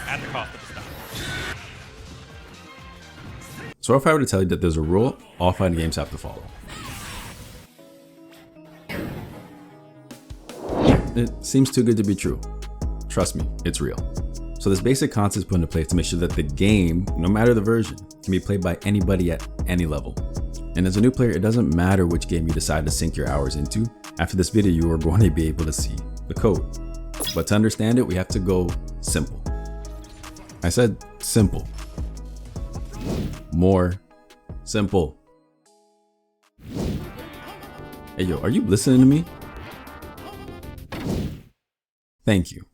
At the cost of a stop. So if I were to tell you that there's a rule all fighting games have to follow, it seems too good to be true. Trust me, it's real. So this basic concept is put into place to make sure that the game, no matter the version, can be played by anybody at any level. And as a new player, it doesn't matter which game you decide to sink your hours into. After this video, you are going to be able to see the code. But to understand it, we have to go simple. I said simple. More simple. Hey yo, are you listening to me? Thank you.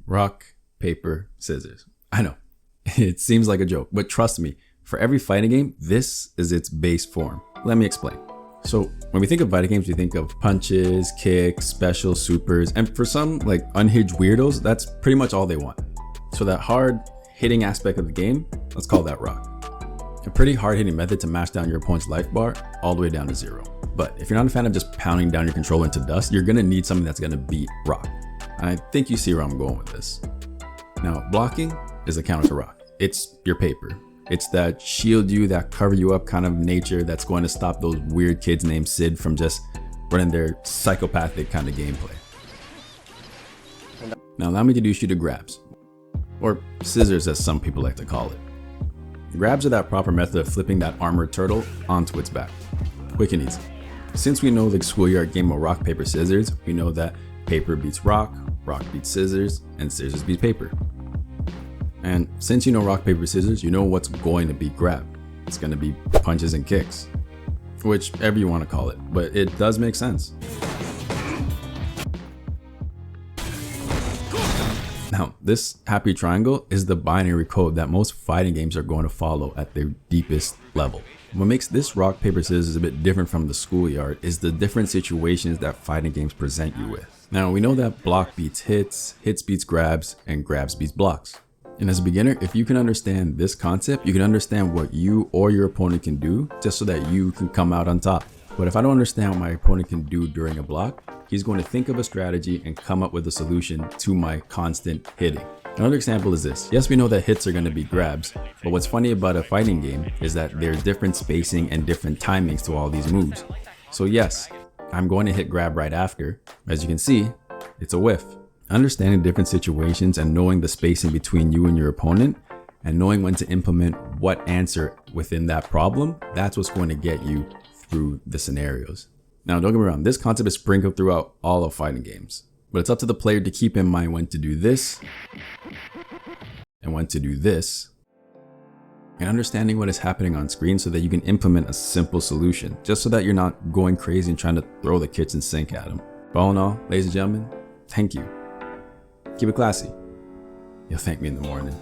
Rock, paper, scissors. I know, it seems like a joke, but trust me, for every fighting game, this is its base form. Let me explain. So when we think of fighting games, we think of punches, kicks, special, supers, and for some like unhinged weirdos, that's pretty much all they want. So that hard hitting aspect of the game, let's call that rock. A pretty hard hitting method to mash down your opponent's life bar all the way down to 0. But if you're not a fan of just pounding down your controller into dust, you're gonna need something that's gonna beat rock. And I think you see where I'm going with this. Now, blocking is a counter to rock. It's your paper. It's that shield you, that cover you up kind of nature that's going to stop those weird kids named Sid from just running their psychopathic kind of gameplay. Now allow me to introduce you to grabs, or scissors as some people like to call it. Grabs are that proper method of flipping that armored turtle onto its back. Quick and easy. Since we know the schoolyard game of rock, paper, scissors, we know that paper beats rock, rock beats scissors, and scissors beats paper. And since you know rock, paper, scissors, you know what's going to beat grab. It's going to be punches and kicks, whichever you want to call it, but it does make sense. Now, this happy triangle is the binary code that most fighting games are going to follow at their deepest level. What makes this rock, paper, scissors a bit different from the schoolyard is the different situations that fighting games present you with. Now, we know that block beats hits, hits beats grabs, and grabs beats blocks. And as a beginner, if you can understand this concept, you can understand what you or your opponent can do just so that you can come out on top. But if I don't understand what my opponent can do during a block, he's going to think of a strategy and come up with a solution to my constant hitting. Another example is this. Yes, we know that hits are going to be grabs, but what's funny about a fighting game is that there's different spacing and different timings to all these moves. So yes, I'm going to hit grab right after. As you can see, it's a whiff. Understanding different situations and knowing the spacing between you and your opponent and knowing when to implement what answer within that problem, that's what's going to get you through the scenarios. Now, don't get me wrong, this concept is sprinkled throughout all of fighting games, but it's up to the player to keep in mind when to do this and when to do this, and understanding what is happening on screen so that you can implement a simple solution, just so that you're not going crazy and trying to throw the kitchen sink at them. But all in all, ladies and gentlemen, thank you. Keep it classy. You'll thank me in the morning.